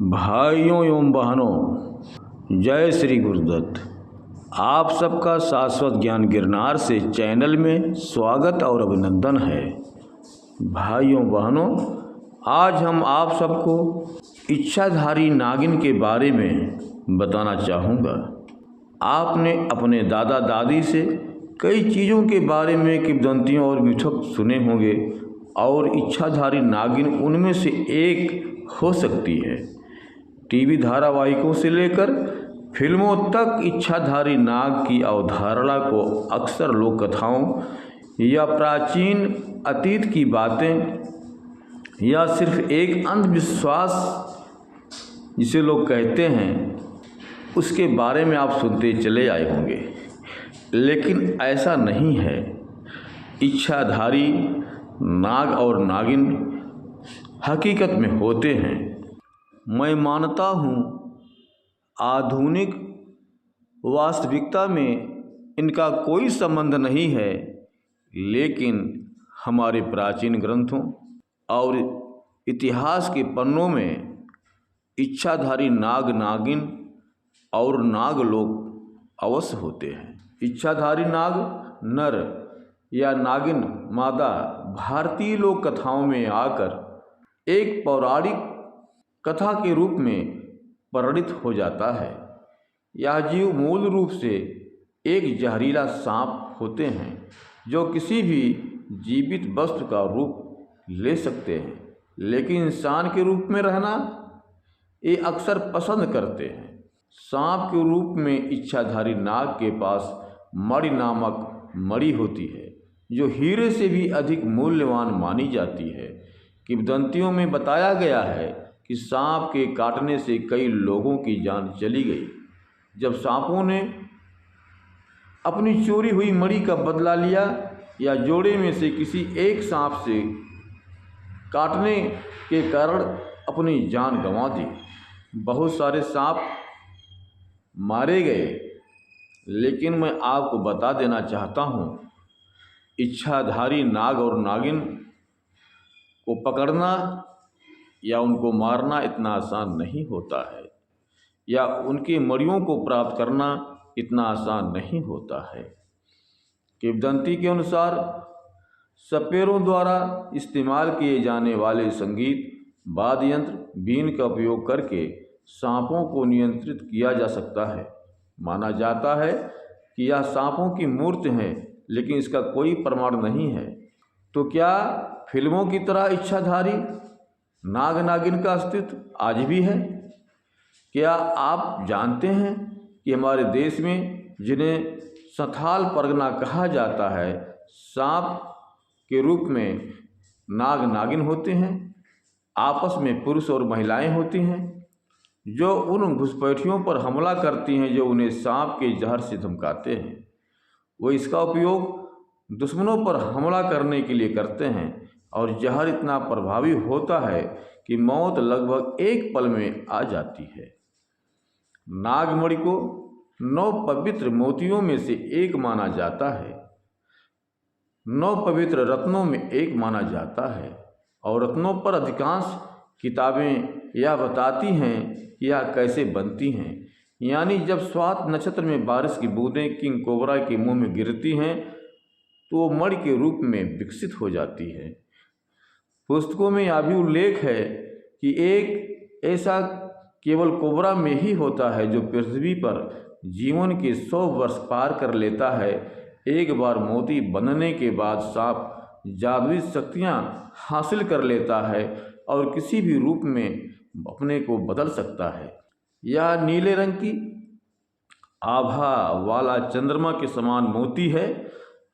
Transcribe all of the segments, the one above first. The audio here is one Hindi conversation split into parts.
भाइयों एवं बहनों, जय श्री गुरुदत्त। आप सबका शाश्वत ज्ञान गिरनार से चैनल में स्वागत और अभिनंदन है। भाइयों बहनों, आज हम आप सबको इच्छाधारी नागिन के बारे में बताना चाहूँगा। आपने अपने दादा दादी से कई चीज़ों के बारे में किंवदंतियों और मिथक सुने होंगे और इच्छाधारी नागिन उनमें से एक हो सकती है। टीवी धारावाहिकों से लेकर फिल्मों तक इच्छाधारी नाग की अवधारणा को अक्सर लोक कथाओं या प्राचीन अतीत की बातें या सिर्फ एक अंधविश्वास जिसे लोग कहते हैं उसके बारे में आप सुनते चले आए होंगे, लेकिन ऐसा नहीं है। इच्छाधारी नाग और नागिन हकीकत में होते हैं। मैं मानता हूँ आधुनिक वास्तविकता में इनका कोई संबंध नहीं है, लेकिन हमारे प्राचीन ग्रंथों और इतिहास के पन्नों में इच्छाधारी नाग नागिन और नागलोक अवश्य होते हैं। इच्छाधारी नाग नर या नागिन मादा भारतीय लोक कथाओं में आकर एक पौराणिक कथा के रूप में परिणित हो जाता है। यह जीव मूल रूप से एक जहरीला सांप होते हैं जो किसी भी जीवित वस्तु का रूप ले सकते हैं, लेकिन इंसान के रूप में रहना ये अक्सर पसंद करते हैं। सांप के रूप में इच्छाधारी नाग के पास मणि नामक मणि होती है जो हीरे से भी अधिक मूल्यवान मानी जाती है। किंवदंतियों में बताया गया है कि सांप के काटने से कई लोगों की जान चली गई। जब सांपों ने अपनी चोरी हुई मणि का बदला लिया या जोड़े में से किसी एक सांप से काटने के कारण अपनी जान गंवा दी। बहुत सारे सांप मारे गए, लेकिन मैं आपको बता देना चाहता हूँ, इच्छाधारी नाग और नागिन को पकड़ना या उनको मारना इतना आसान नहीं होता है, या उनके मणियों को प्राप्त करना इतना आसान नहीं होता है। किंवदंती के अनुसार सपेरों द्वारा इस्तेमाल किए जाने वाले संगीत वाद्य यंत्र बीन का उपयोग करके सांपों को नियंत्रित किया जा सकता है। माना जाता है कि यह सांपों की मूर्ति है, लेकिन इसका कोई प्रमाण नहीं है। तो क्या फिल्मों की तरह इच्छाधारी नाग नागिन का अस्तित्व आज भी है? क्या आप जानते हैं कि हमारे देश में जिन्हें संथाल परगना कहा जाता है, सांप के रूप में नाग नागिन होते हैं। आपस में पुरुष और महिलाएं होती हैं जो उन घुसपैठियों पर हमला करती हैं जो उन्हें सांप के जहर से धमकाते हैं। वो इसका उपयोग दुश्मनों पर हमला करने के लिए करते हैं और जहर इतना प्रभावी होता है कि मौत लगभग एक पल में आ जाती है। नागमणि को 9 पवित्र मोतियों में से एक माना जाता है। 9 पवित्र रत्नों में एक माना जाता है और रत्नों पर अधिकांश किताबें यह बताती हैं कि यह कैसे बनती हैं। यानी जब स्वात नक्षत्र में बारिश की बूंदें किंग कोबरा के मुंह में गिरती हैं तो वो मणि के रूप में विकसित हो जाती है। पुस्तकों में यह भी उल्लेख है कि एक ऐसा केवल कोबरा में ही होता है जो पृथ्वी पर जीवन के 100 वर्ष पार कर लेता है। एक बार मोती बनने के बाद सांप जादुई शक्तियाँ हासिल कर लेता है और किसी भी रूप में अपने को बदल सकता है। यह नीले रंग की आभा वाला चंद्रमा के समान मोती है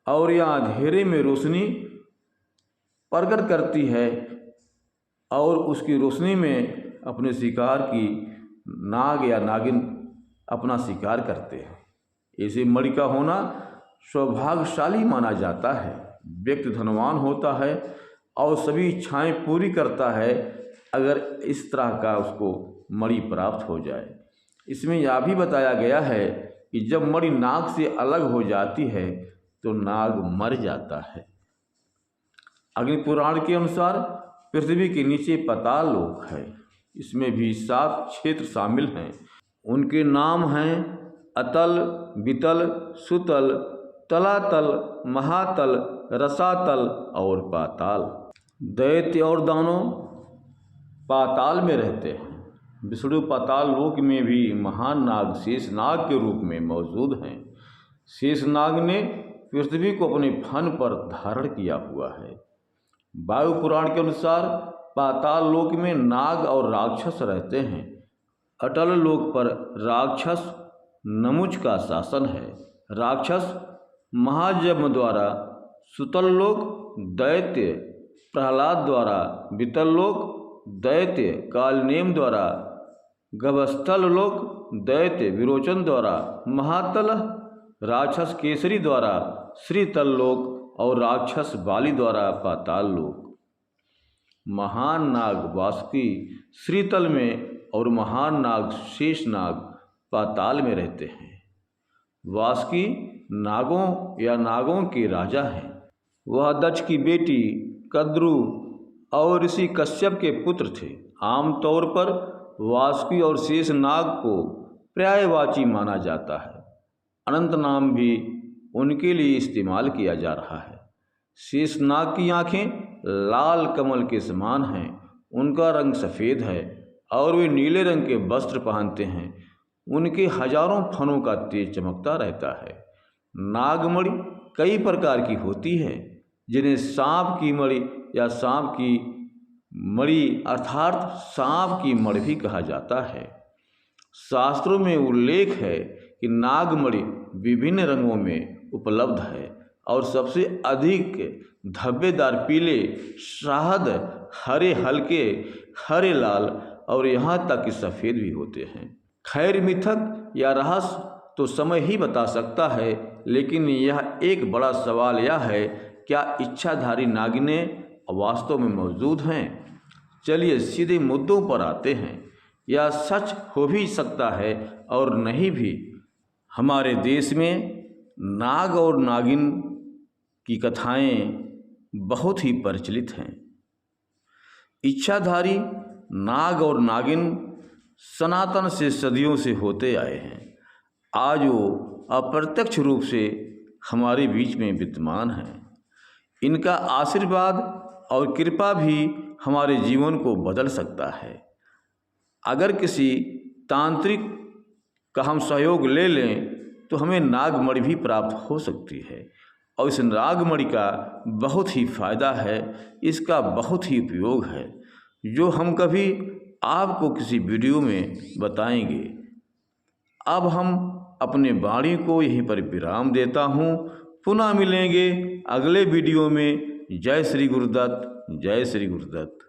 और यह अंधेरे में रोशनी प्रकट करती है और उसकी रोशनी में अपने शिकार की नाग या नागिन अपना शिकार करते हैं। ऐसे मणि का होना सौभाग्यशाली माना जाता है। व्यक्ति धनवान होता है और सभी इच्छाएं पूरी करता है अगर इस तरह का उसको मणि प्राप्त हो जाए। इसमें यह भी बताया गया है कि जब मणि नाग से अलग हो जाती है तो नाग मर जाता है। अग्नि पुराण के अनुसार पृथ्वी के नीचे पाताल लोक है। इसमें भी 7 क्षेत्र शामिल हैं। उनके नाम हैं अतल, वितल, सुतल, तलातल, महातल, रसातल और पाताल। दैत्य और दानव पाताल में रहते हैं। विष्णु पाताल लोक में भी महान नाग शेषनाग के रूप में मौजूद हैं। शेषनाग ने पृथ्वी को अपने फन पर धारण किया हुआ है। वायु पुराण के अनुसार पाताल लोक में नाग और राक्षस रहते हैं। अटल लोक पर राक्षस नमुच का शासन है। राक्षस महाजम द्वारा सुतल लोक, दैत्य प्रहलाद द्वारा वितल लोक, दैत्य कालनेम द्वारा गभस्थल लोक, दैत्य विरोचन द्वारा महातल, राक्षस केसरी द्वारा श्रीतल लोक और राक्षस बाली द्वारा पाताल लोक। महान नाग वासुकी श्रीतल में और महान नाग शेषनाग पाताल में रहते हैं। वासुकी नागों या नागों के राजा हैं। वह दक्ष की बेटी कद्रु और ऋषि कश्यप के पुत्र थे। आमतौर पर वासुकी और शेषनाग को पर्यायवाची माना जाता है। अनंत नाम भी उनके लिए इस्तेमाल किया जा रहा है। शेषनाग की आँखें लाल कमल के समान हैं। उनका रंग सफ़ेद है और वे नीले रंग के वस्त्र पहनते हैं। उनके हजारों फनों का तेज चमकता रहता है। नागमणि कई प्रकार की होती है, जिन्हें सांप की मणि या सांप की मणि अर्थात सांप की मणि भी कहा जाता है। शास्त्रों में उल्लेख है कि नागमणि विभिन्न रंगों में उपलब्ध है और सबसे अधिक धब्बेदार पीले, शहद, हरे, हल्के हरे, लाल और यहाँ तक कि सफ़ेद भी होते हैं। खैर, मिथक या रहस्य तो समय ही बता सकता है, लेकिन यह एक बड़ा सवाल यह है, क्या इच्छाधारी नागिनें वास्तव में मौजूद हैं? चलिए सीधे मुद्दों पर आते हैं। यह सच हो भी सकता है और नहीं भी। हमारे देश में नाग और नागिन की कथाएं बहुत ही प्रचलित हैं। इच्छाधारी नाग और नागिन सनातन से सदियों से होते आए हैं। आज वो अप्रत्यक्ष रूप से हमारे बीच में विद्यमान हैं। इनका आशीर्वाद और कृपा भी हमारे जीवन को बदल सकता है। अगर किसी तांत्रिक का हम सहयोग ले लें तो हमें नागमणि भी प्राप्त हो सकती है और इस नागमणि का बहुत ही फायदा है, इसका बहुत ही उपयोग है, जो हम कभी आपको किसी वीडियो में बताएंगे। अब हम अपने वाणी को यहीं पर विराम देता हूँ। पुनः मिलेंगे अगले वीडियो में। जय श्री गुरुदत्त, जय श्री गुरुदत्त।